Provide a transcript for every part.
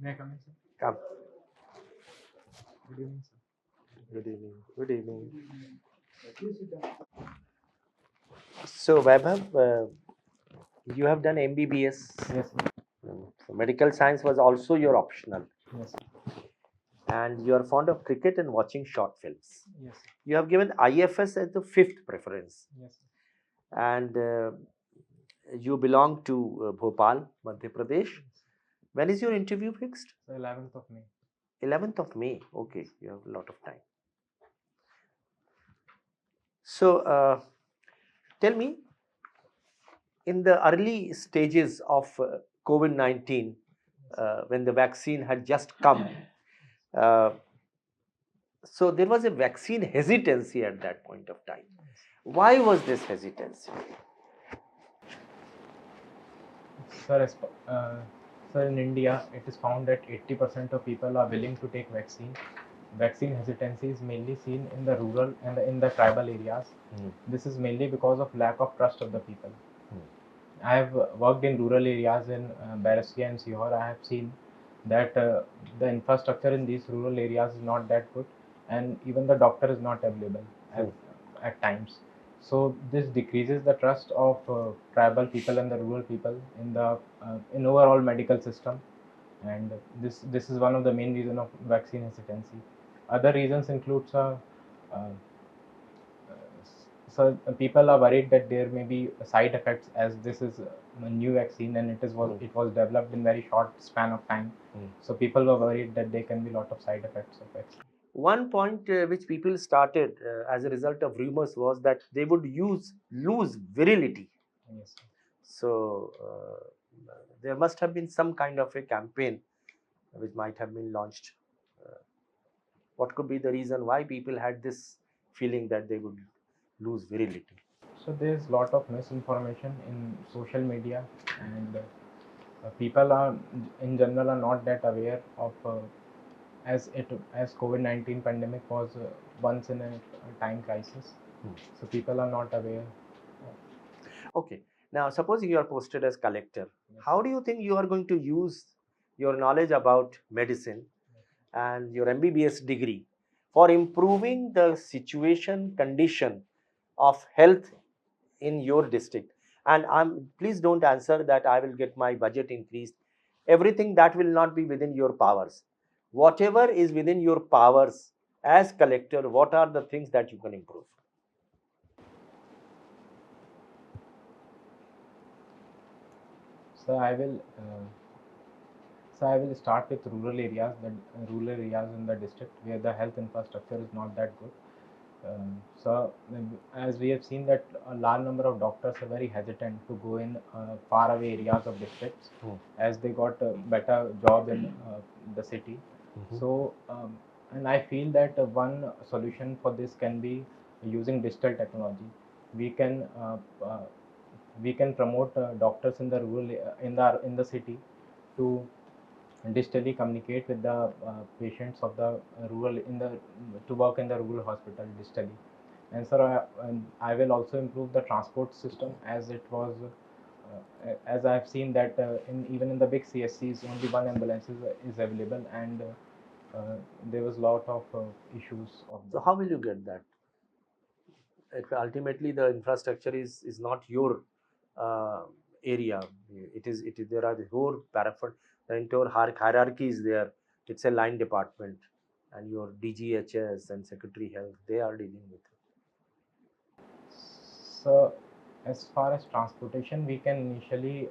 May I come in, sir? Come. Good evening, sir. Good evening. Good evening. So, Vaibhav, you have done MBBS. Yes, sir. So medical science was also your optional, Yes, sir. and you are fond of cricket and watching short films. Yes, sir. You have given IFS as the fifth preference, Yes, sir. and you belong to Bhopal, Madhya Pradesh. When is your interview fixed? So 11th of May. 11th of May. Okay, you have a lot of time. So, tell me, in the early stages of COVID-19, when the vaccine had just come, uh, so there was a vaccine hesitancy at that point of time. Why was this hesitancy? Sir, sir, in India, it is found that 80% of people are willing to take vaccine. Vaccine hesitancy is mainly seen in the rural and in the tribal areas. This is mainly because of lack of trust of the people. I have worked in rural areas in Barasia and Sihor. I have seen that the infrastructure in these rural areas is not that good, and even the doctor is not available at times. So this decreases the trust of tribal people and the rural people in the in overall medical system, and this is one of the main reason of vaccine hesitancy. Other reasons includes uh, so people are worried that there may be side effects, as this is a new vaccine and it was developed in very short span of time. So people were worried that there can be a lot of side effects of vaccine. One point which people started as a result of rumors was that they would lose virility. Yes. So there must have been some kind of a campaign which might have been launched. What could be the reason why people had this feeling that they would lose virility? So there's a lot of misinformation in social media, and people are in general are not that aware of as COVID-19 pandemic was once in a time crisis. So people are not aware. Okay. Now, suppose you are posted as collector. Yes. How do you think you are going to use your knowledge about medicine and your MBBS degree for improving the situation condition of health in your district? And please don't answer that I will get my budget increased. Everything that will not be within your powers. Whatever is within your powers as collector, what are the things that you can improve? So I will. So I will start with rural areas in the district where the health infrastructure is not that good. So as we have seen that a large number of doctors are very hesitant to go in far away areas of districts, as they got a better job in the city. So and I feel that one solution for this can be using digital technology. We can uh, we can promote doctors in the rural in the city to digitally communicate with the patients of the rural in the to work in the rural hospital digitally. And sir, I will also improve the transport system, as it was as I have seen that in even in the big CSCs only one ambulance is available, and there was a lot of issues of So how will you get that? Ultimately, the infrastructure is not your uh, area. It is there are the whole parapet, the entire hierarchy is there. It's a line department, and your DGHS and Secretary Health, they are dealing with it. So as far as transportation, we can initially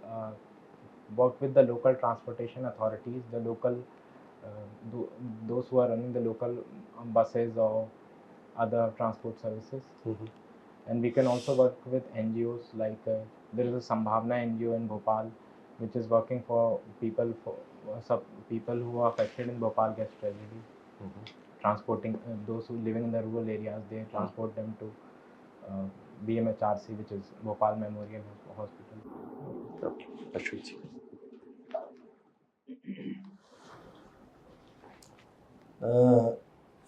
work with the local transportation authorities, the local those who are running the local buses or other transport services. And we can also work with NGOs, like there is a Sambhavna NGO in Bhopal, which is working for people who are affected in Bhopal gas tragedy, transporting those who living in the rural areas. They transport them to BMHRC, which is Bhopal Memorial Hospital. Okay, Ashwin.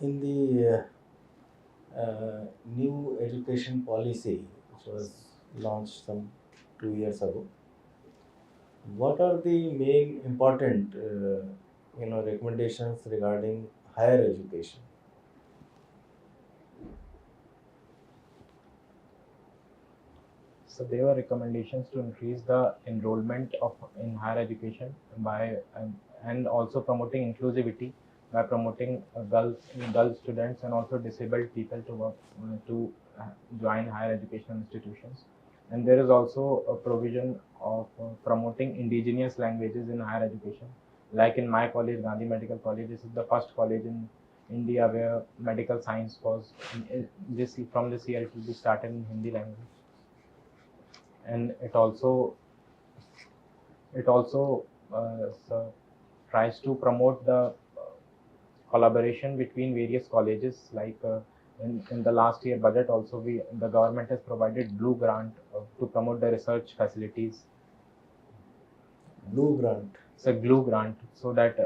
In the new education policy, which was launched some 2 years ago, what are the main important recommendations regarding higher education? So there were recommendations to increase the enrollment of in higher education by and also promoting inclusivity by promoting girls students and also disabled people to work to join higher education institutions. And there is also a provision of promoting indigenous languages in higher education. Like in my college, Gandhi Medical College, this is the first college in India where medical science was this from this year it will be started in Hindi language. And it also tries to promote the collaboration between various colleges. Like in the last year budget also the government has provided blue grant to promote the research facilities. Blue grant. It's a blue grant so that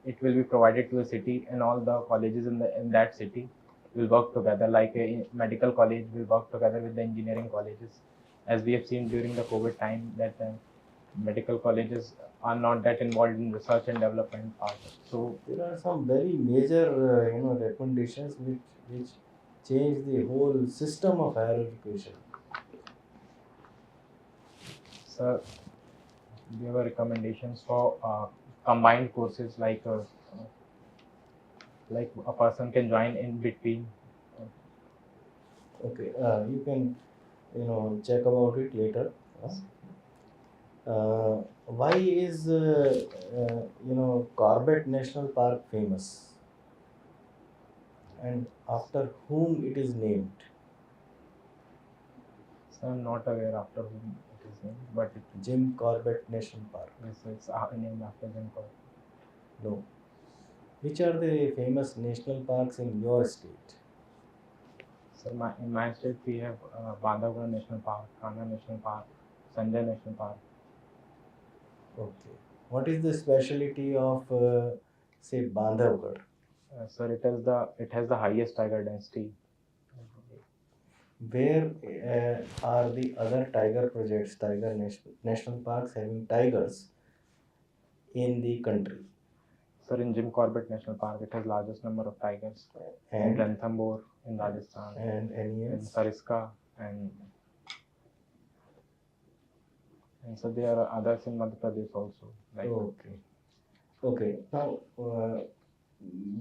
it will be provided to the city, and all the colleges in that city will work together. Like a medical college will work together with the engineering colleges, as we have seen during the COVID time that medical colleges are not that involved in research and development part. So There are some very major, recommendations which change the whole system of higher education. so there were recommendations for combined courses, like a person can join in between. Okay, you can, check about it later. Why is, Corbett National Park famous? And after whom it is named? So I'm not aware after whom it is named, but Jim Corbett National Park. it's named after Jim Corbett. No. Which are the famous national parks in your state? So in my state we have Bandhavgarh National Park, Kanha National Park, Sanjay National Park. Okay. What is the specialty of, say, Bandhavgarh? Sir, it has the highest tiger density. Where are the other tiger projects, national parks having tigers in the country? Sir, in Jim Corbett National Park, it has largest number of tigers. In And Ranthambore in Rajasthan, any in else? Sariska, and so there are others in Madhya Pradesh also. Like Okay. Okay. Now,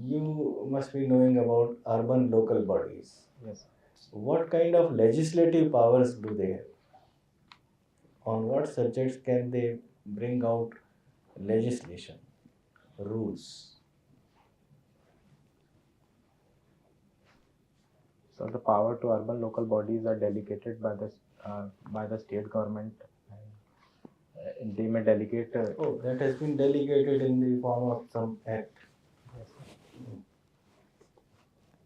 you must be knowing about urban local bodies. yes, What kind of legislative powers do they have? On what subjects can they bring out legislation, rules? so the power to urban local bodies are delegated by the state government. And they may delegate. Oh, that has been delegated in the form of some act. Yes.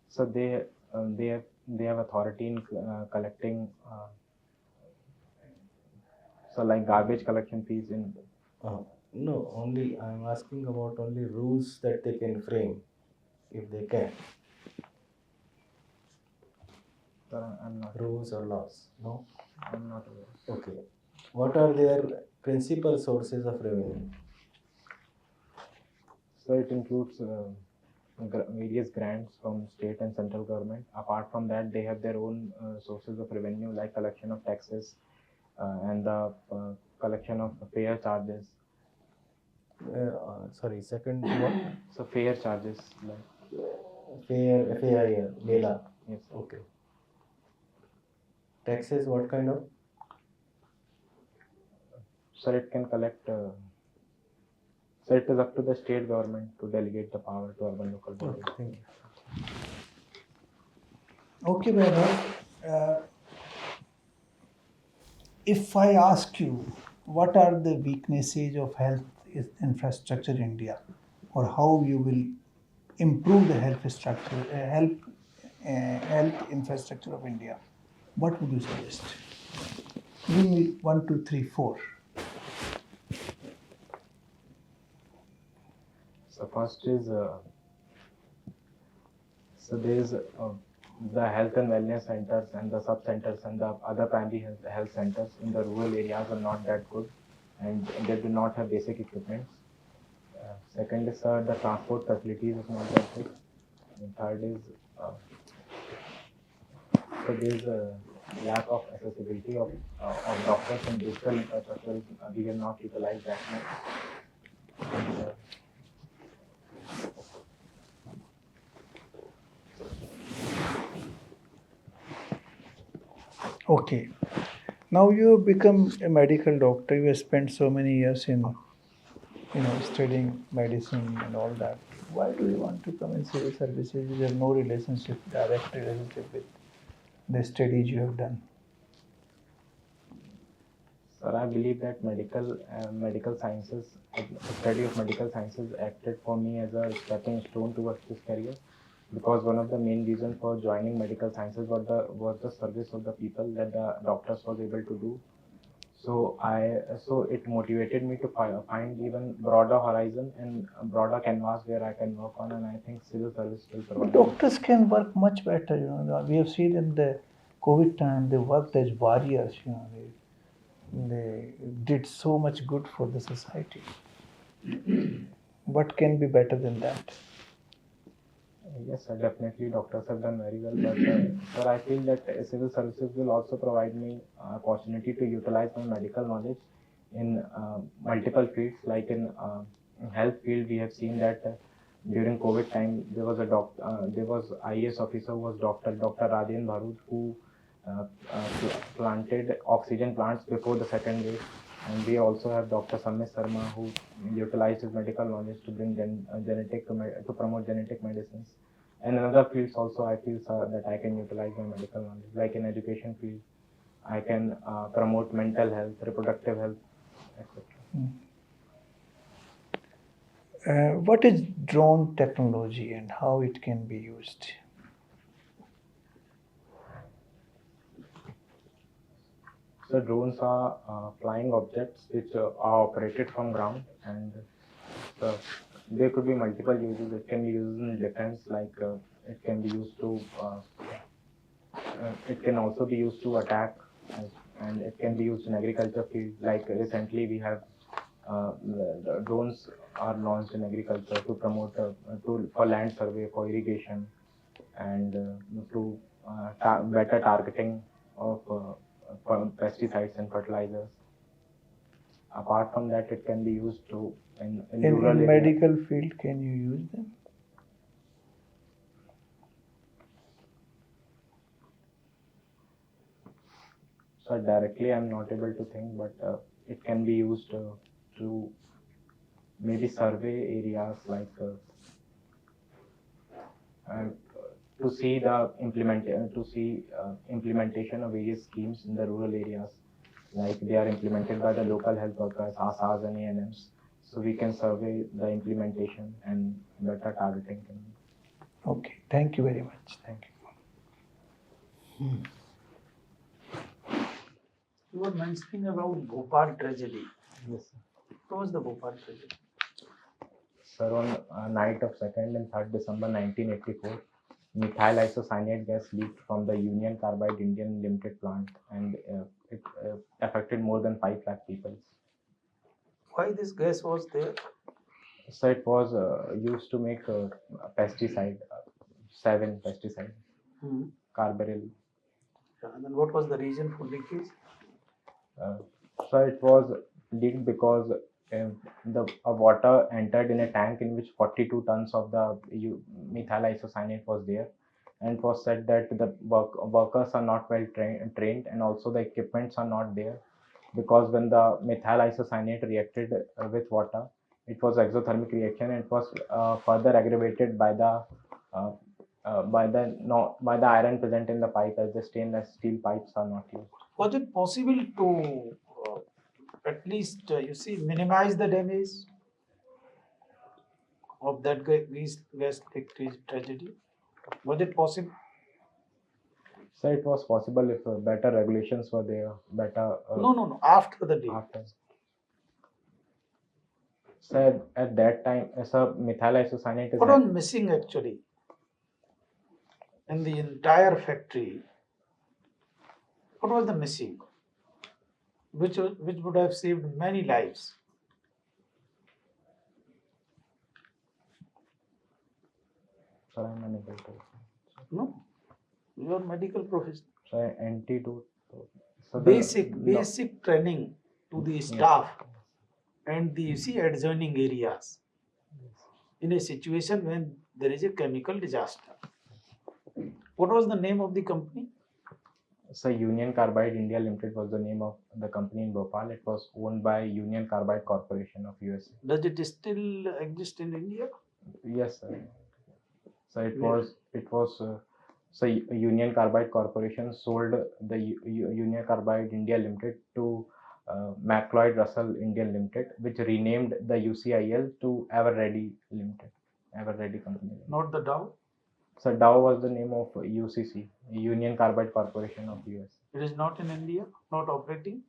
So they have authority in collecting. So like garbage collection fees in. No, only I'm asking about only rules that they can frame, if they can. I'm not. Rules or laws? No. I'm not aware. Okay. What are their principal sources of revenue? So it includes various grants from state and central government. Apart from that, they have their own sources of revenue like collection of taxes and the collection of fare charges. Sorry, second what? So fare charges like FAIR, Mela. yes. Okay. Taxes, what kind of? So it can collect. So it is up to the state government to delegate the power to urban local bodies. Okay, thank you. Okay, Vaibhav. If I ask you, what are the weaknesses of health infrastructure in India, or how you will improve the health infrastructure of India, what would you suggest? Give me 1, 2, 3, 4. So first is so there is the health and wellness centers and the sub centers and the other primary health centers in the rural areas are not that good, and they do not have basic equipments. Second is the transport facilities is not that good. And third is so there is a lack of accessibility of doctors and digital infrastructure. We have not utilized that much. And, Okay. Now you have become a medical doctor. You have spent so many years in, studying medicine and all that. Why do you want to come in civil services? You have no direct relationship with the studies you have done. Sir, I believe that medical sciences, the study of medical sciences acted for me as a stepping stone towards this career, because one of the main reasons for joining medical sciences was the service of the people that the doctors was able to do. So it motivated me to find even broader horizon and a broader canvas where I can work on, and I think civil service will But provide me. doctors can work much better. We have seen in the COVID time they worked as warriors. They did so much good for the society. What can be better than that? Yes, sir, definitely doctors have done very well, but sir, I feel that civil services will also provide me opportunity to utilize my medical knowledge in multiple fields. Like in health field, we have seen that during COVID time there was IAS officer who was Dr. Rajen Bharut, who planted oxygen plants before the second wave. And we also have Dr. Samit Sharma, who utilized his medical knowledge to bring to promote genetic medicines. And in other fields also, I feel, sir, that I can utilize my medical knowledge. Like in education field, I can promote mental health, reproductive health, etc. What is drone technology and how it can be used? So drones are flying objects which are operated from ground, and so there could be multiple uses. It can be used in defense, like it can be used to it can also be used to attack, and it can be used in agriculture field. Like recently we have the drones are launched in agriculture to promote for land survey, for irrigation, and to better targeting of pesticides and fertilizers. Apart from that, it can be used to in rural In areas. medical field, can you use them? So directly, I'm not able to think, but it can be used to maybe survey areas, like uh, to see implementation of various schemes in the rural areas, like they are implemented by the local health workers, ASAs and ANMs. So we can survey the implementation and better targeting. Okay, thank you very much. Thank you. You were mentioning about Bhopal tragedy. Yes, sir. What was the Bhopal tragedy? Sir, on night of 2nd and 3rd December 1984, methyl isocyanate gas leaked from the Union Carbide Indian Limited plant, and it affected more than 5 lakh people. Why this gas was there? So it was used to make pesticide, 7 pesticide, carbaryl. And then what was the reason for leakage? So it was leaked because the water entered in a tank in which 42 tons of the methyl isocyanate was there, and it was said that the workers are not well trained, and also the equipments are not there, because when the methyl isocyanate reacted with water, it was exothermic reaction, and it was further aggravated by the uh, by the iron present in the pipe, as the stainless steel pipes are not used. Was it possible to at least minimize the damage of that gas leak tragedy? Was it possible? So it was possible if better regulations were there, better. No. After the day. After. So at that time, as a methyl isocyanate is. What was missing actually in the entire factory? What was the missing? Which would have saved many lives? Sir, I'm unable to. No, you are medical professional. Sir, NT to. So Basic training to the staff and the adjoining areas in a situation when there is a chemical disaster. What was the name of the company? So Union Carbide India Limited was the name of the company in Bhopal. It was owned by Union Carbide Corporation of USA. Does it still exist in India? Yes, sir. So Where? so Union Carbide Corporation sold the Union Carbide India Limited to McLeod Russell India Limited, which renamed the UCIL to Ever Ready Limited, Ever Ready Company. Not the Dow. So Dow was the name of UCC, Union Carbide Corporation of US. It is not in India, not operating.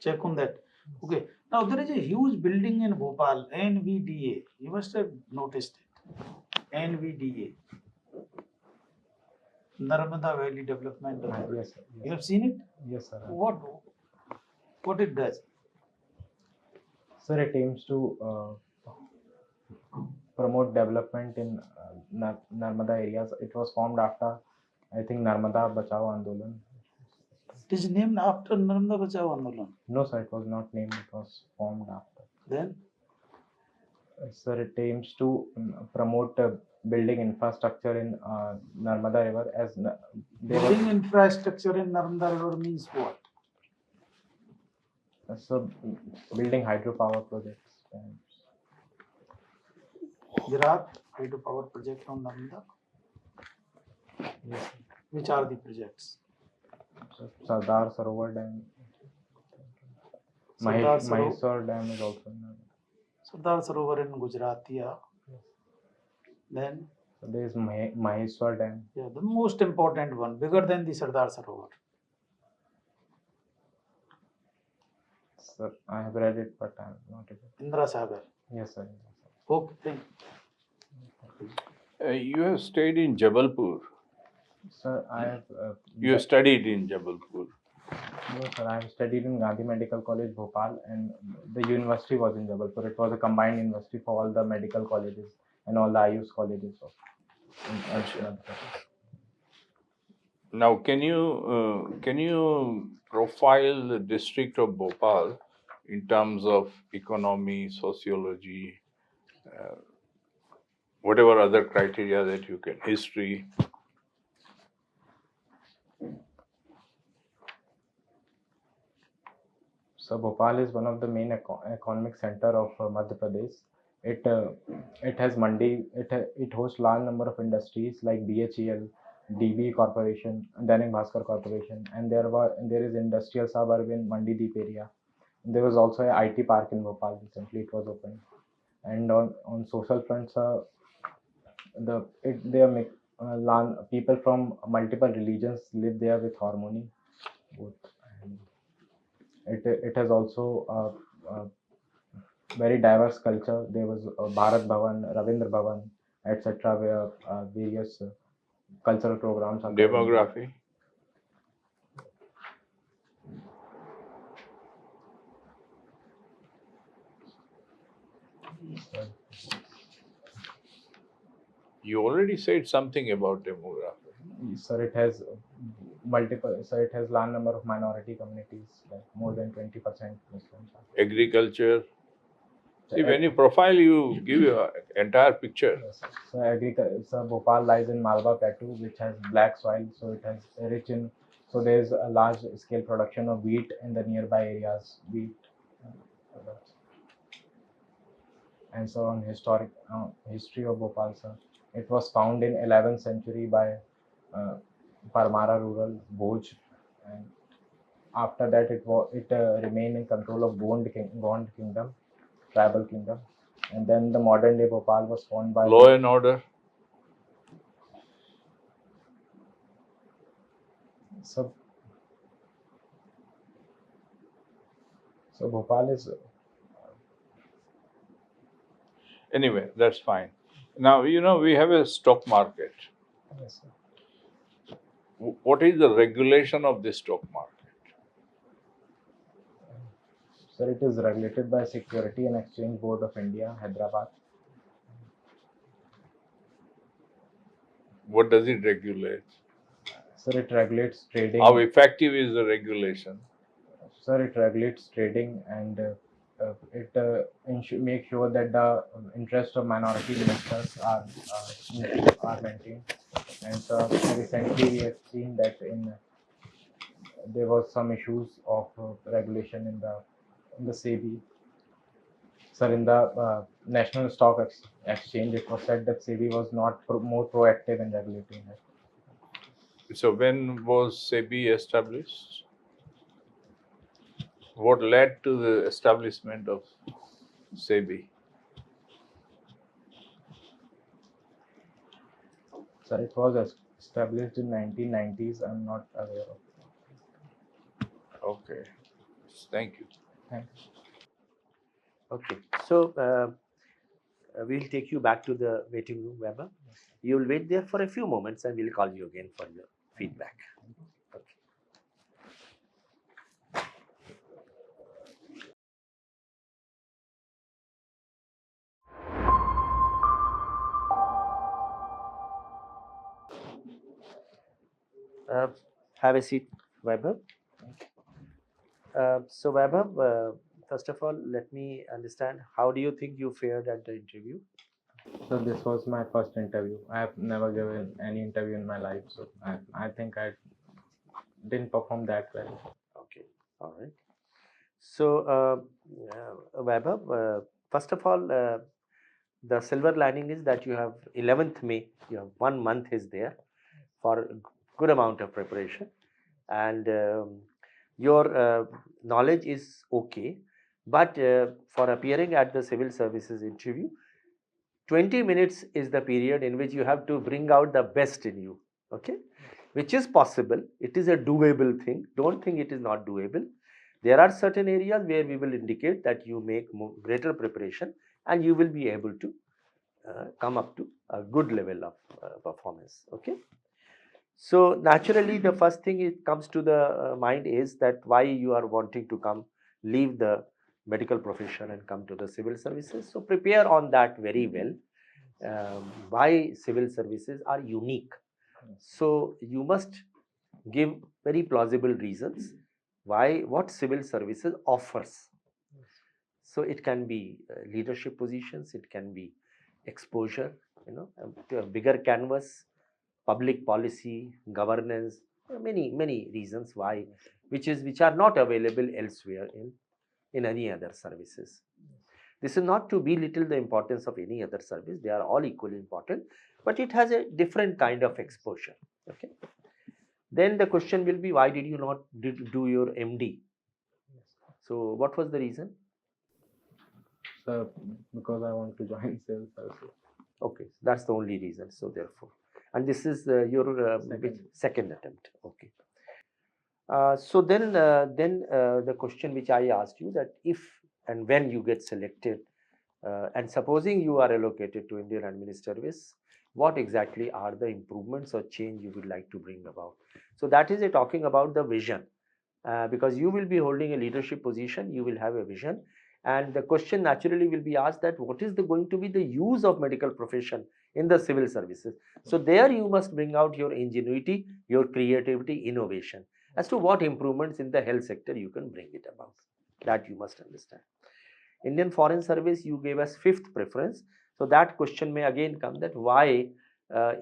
Check on that. Okay. Now there is a huge building in Bhopal, NVDA. You must have noticed it. NVDA. Narmada Valley Development Authority. Yes, sir. You have seen it? Yes, sir. What it does? Sir, it aims to promote development in Narmada areas. It was formed after, I think, Narmada Bachao Andolan. It is named after Narmada Bachao Andolan. No, sir, it was not named. It was formed after. Then? Sir, it aims to promote building infrastructure in Narmada River as Building infrastructure in Narmada River means what? So building hydropower projects. There are hydropower projects on Narmada. Yes. Which are the projects? So Sardar Sarovar Dam. Sardar Mysore Dam is also in Narmada. Sardar Sarovar in Gujarat, yeah. Yes. Then? So there is Mysore Dam. Yeah, the most important one, bigger than the Sardar Sarovar. Sir, I have read it, but I am not able. Indra Sagar. Yes, sir. Okay, thank you. You have stayed in Jabalpur. Sir, I have. You have studied in Jabalpur. No, sir. I have studied in Gandhi Medical College, Bhopal, and the university was in Jabalpur. It was a combined university for all the medical colleges and all the IAS colleges. Now, can you profile the district of Bhopal in terms of economy, sociology, whatever other criteria that you can, history? So Bhopal is one of the main economic center of Madhya Pradesh. It has mandi. It hosts large number of industries like BHEL, DB Corporation, Dainik Bhaskar Corporation, and there is industrial suburb in Mandideep area. There was also a IT park in Bhopal. Recently, it was opened. And on social fronts, people from multiple religions live there with harmony. It has also very diverse culture. There was Bharat Bhavan, Ravindra Bhavan, etc., where various cultural programs are. Demography? You already said something about demography. Sir, it has multiple. So it has large number of minority communities, like more than 20% Muslims. Agriculture. See, when you profile, you give your entire picture. Yes, so agriculture. Bhopal lies in Malwa Plateau, which has black soil, so it has rich in. So there is a large scale production of wheat in the nearby areas. Wheat products. And so on history of Bhopal, sir. It was found in 11th century by Parmara rural Bhoj, and after that it remained in control of Gond kingdom, tribal kingdom, and then the modern day Bhopal was formed by law and order. So Bhopal is. Anyway, that's fine. Now, we have a stock market. Yes, sir. What is the regulation of this stock market? Sir, it is regulated by Security and Exchange Board of India, Hyderabad. What does it regulate? Sir, it regulates trading. How effective is the regulation? Sir, it regulates trading and it makes sure that the interest of minority investors are maintained. And so recently we have seen that there was some issues of regulation in the SEBI. Sir, in the National Stock Exchange, it was said that SEBI was not more proactive in regulating it. So when was SEBI established? What led to the establishment of SEBI? Sir, it was established in 1990s. I'm not aware of. Okay, thank you. Thanks. Okay, so we'll take you back to the waiting room, Vaibhav. You will wait there for a few moments and we'll call you again for your feedback. Okay. Have a seat, Vaibhav. So Vaibhav, first of all, let me understand, how do you think you fared at the interview? So this was my first interview. I have never given any interview in my life, so I think I didn't perform that well. Okay, all right. So, Vaibhav, first of all, the silver lining is that you have 11th May, you have 1 month is there for a good amount of preparation, and your knowledge is okay, but for appearing at the civil services interview, 20 minutes is the period in which you have to bring out the best in you, okay, which is possible. It is a doable thing. Don't think it is not doable. There are certain areas where we will indicate that you make greater preparation and you will be able to come up to a good level of performance, okay. So naturally, the first thing it comes to the mind is that why you are wanting to come, leave the medical profession and come to the civil services. So prepare on that very well. Why civil services are unique. So you must give very plausible reasons why what civil services offers. So it can be leadership positions, it can be exposure, to a bigger canvas, public policy, governance, many reasons why, which are not available elsewhere in any other services. This is not to belittle the importance of any other service, they are all equally important, but it has a different kind of exposure, okay. Then the question will be, why did you not do your MD? So what was the reason? So because I want to join civil services. Okay, that's the only reason. So therefore, and this is your second attempt. Okay. So then the question which I asked you, that if and when you get selected, and supposing you are allocated to Indian Administrative Service, what exactly are the improvements or change you would like to bring about? So that is talking about the vision, because you will be holding a leadership position, you will have a vision, and the question naturally will be asked that what is going to be the use of medical profession in the civil services. So there you must bring out your ingenuity, your creativity, innovation as to what improvements in the health sector you can bring it about. That you must understand. Indian Foreign Service, you gave us 5th preference. So that question may again come, that why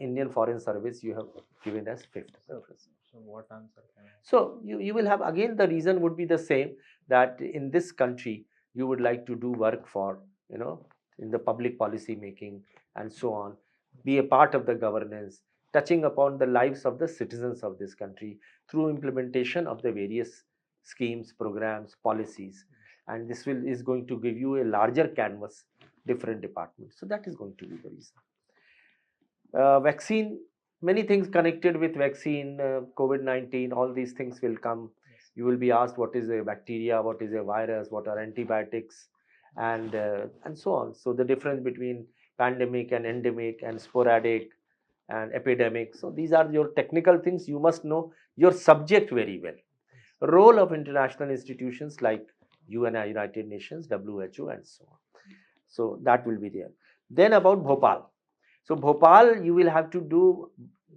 Indian Foreign Service you have given us 5th preference. So what answer can I? So you will have, again the reason would be the same, that in this country you would like to do work for, in the public policy making and so on, be a part of the governance, touching upon the lives of the citizens of this country through implementation of the various schemes, programs, policies, and this is going to give you a larger canvas, different departments. So that is going to be the reason. Vaccine, many things connected with vaccine, COVID-19, all these things will come. You will be asked what is a bacteria, what is a virus, what are antibiotics, and so on. So the difference between pandemic and endemic and sporadic and epidemic. So these are your technical things. You must know your subject very well. Role of international institutions like UN, United Nations, WHO, and so on. So that will be there. Then about Bhopal. So Bhopal, you will have to do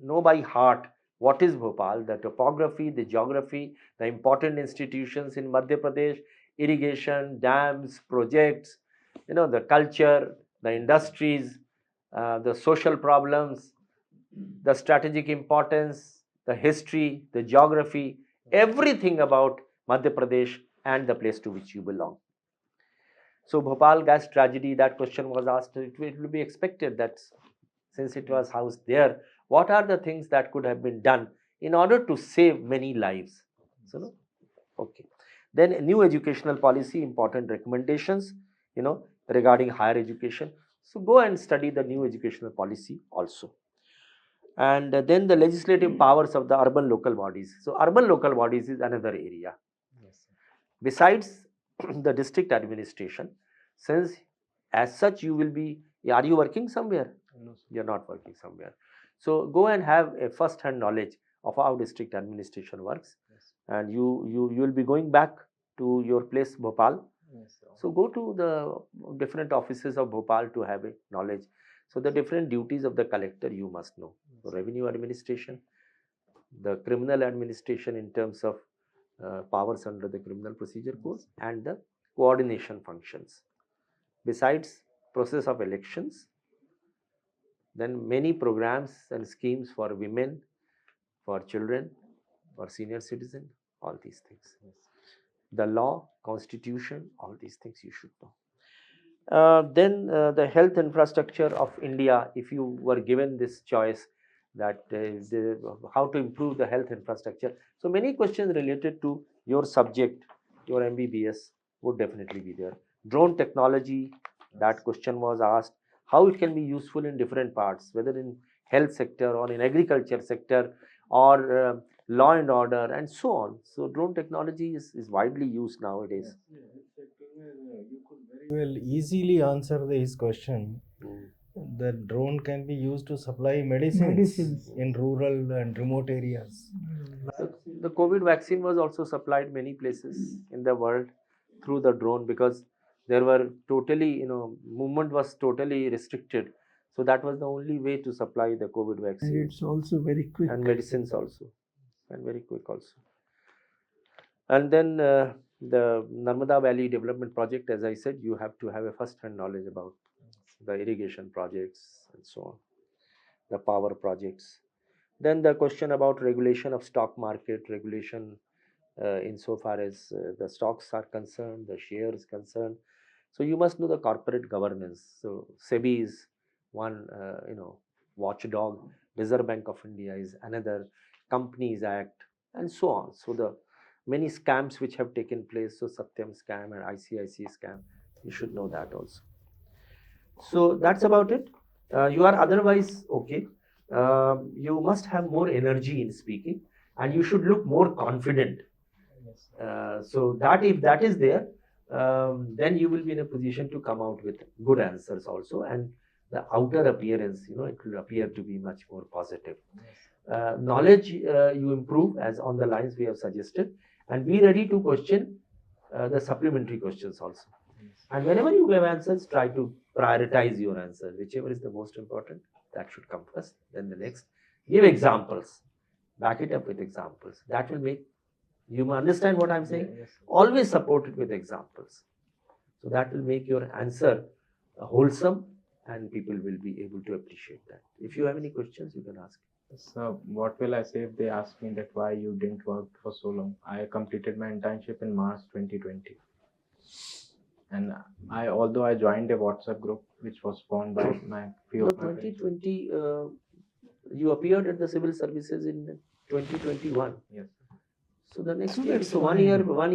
know by heart what is Bhopal, the topography, the geography, the important institutions in Madhya Pradesh, irrigation, dams, projects, the culture, the industries, the social problems, the strategic importance, the history, the geography, everything about Madhya Pradesh and the place to which you belong. So Bhopal gas tragedy, that question was asked. It will be expected that since it was housed there, what are the things that could have been done in order to save many lives? So, no? Okay. Then new educational policy, important recommendations, regarding higher education. So go and study the new educational policy also. And then the legislative powers of the urban local bodies. So urban local bodies is another area. Yes, sir. Besides the district administration, since as such you will be, are you working somewhere? No, sir. You're not working somewhere. So go and have a first-hand knowledge of how district administration works, Yes. and you will be going back to your place Bhopal. Yes, sir. So go to the different offices of Bhopal to have a knowledge. So the different duties of the collector you must know. So revenue administration, the criminal administration in terms of powers under the criminal procedure code, and the coordination functions. Besides process of elections, then many programs and schemes for women, for children, for senior citizen, all these things. Yes. The law, constitution, all these things you should know. Then the health infrastructure of India, if you were given this choice that how to improve the health infrastructure. So many questions related to your subject, your MBBS would definitely be there. Drone technology, that question was asked, how it can be useful in different parts, whether in health sector or in agriculture sector or law and order and so on. So drone technology is widely used nowadays. You could very well easily answer his question. The drone can be used to supply medicines in rural and remote areas. The COVID vaccine was also supplied many places in the world through the drone, because there were totally, movement was totally restricted. So that was the only way to supply the COVID And vaccine. it's also very quick. And medicines also, and very quick also. And then the Narmada Valley Development Project, as I said, you have to have a first-hand knowledge about the irrigation projects and so on, the power projects. Then the question about regulation of stock market, regulation insofar as the stocks are concerned, the shares concerned. So you must know the corporate governance. So SEBI is one, watchdog. Reserve Bank of India is another. Companies Act and so on. So the many scams which have taken place. So Satyam scam and ICICI scam, you should know that also. So that's about it. You are otherwise okay. You must have more energy in speaking, and you should look more confident. So that if that is there, then you will be in a position to come out with good answers also, and the outer appearance, it will appear to be much more positive. Knowledge you improve as on the lines we have suggested, and be ready to question the supplementary questions also. And whenever you give answers, try to prioritize your answer. Whichever is the most important, that should come first. Then the next, give examples. Back it up with examples. That will make you understand what I'm saying. Yes. Always support it with examples. So that will make your answer wholesome, and people will be able to appreciate that. If you have any questions, you can ask. So what will I say if they ask me that why you didn't work for so long? I completed my internship in March 2020. And although I joined a WhatsApp group which was formed by my few No, of my friends. 2020, you appeared at the civil services in 2021. Yes. So the next So year, that's so 1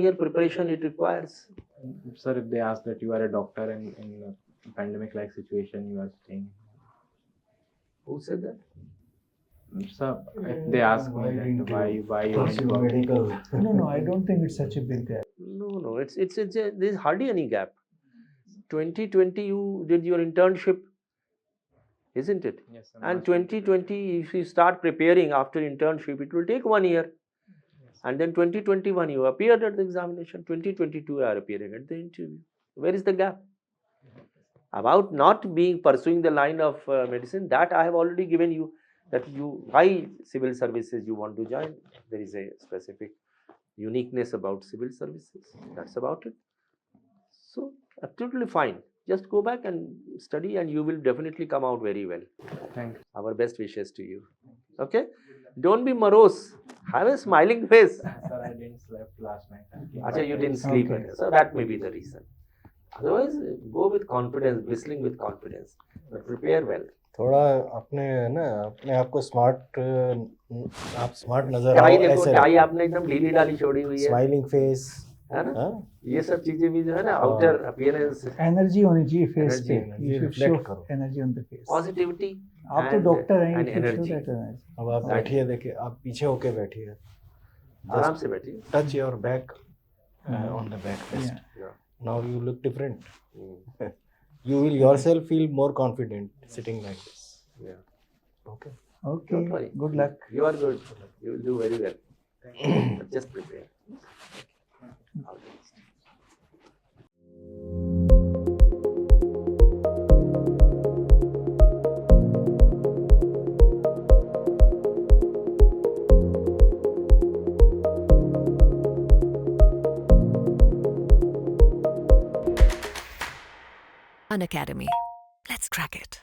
year preparation it requires. Sir, if they ask that you are a doctor in a pandemic-like situation, you are staying. Who said that? Sir, if they ask me that why you didn't work. medical? No, I don't think it's such a big gap. No, there's hardly any gap. 2020 you did your internship, isn't it? Yes, sir, And March 2020, if you start preparing after internship, it will take 1 year. Yes. And then 2021, you appeared at the examination. 2022, you are appearing at the interview. Where is the gap? About not pursuing the line of medicine, that I have already given you that why civil services you want to join. There is a specific uniqueness about civil services. That's about it. So absolutely fine. Just go back and study, and you will definitely come out very well. Thank you. Our best wishes to you. Okay? Don't be morose. Have a smiling face. Sir, I didn't sleep last night. Acha, you didn't sleep. Okay. So that may be the reason. Otherwise, go with confidence, whistling with confidence. But prepare well. थोड़ा अपने ना अपने आप को smart आप smart नजर tie आओ देखो, ऐसे टाई आपने एकदम ढीली डाली छोड़ी हुई है, स्माइलिंग फेस है ना? ये सब चीजें भी जो है ना, आउटर अपीयरेंस, एनर्जी होनी चाहिए फेस पे, Energy, you should reflect show करो। Energy on the face. Positivity आप तो डॉक्टर हैं, and you should show energy. that energy। अब आप बैठिए, देखिए आप पीछे होके बैठिए, आराम से बैठिए. Touch your back on the back rest. Yeah. Now you look different. You will yourself feel more confident sitting like this. Yeah. Okay. Okay, Don't worry. good luck। You are good. You will do very well. But just prepare. All the best. Unacademy. Let's crack it.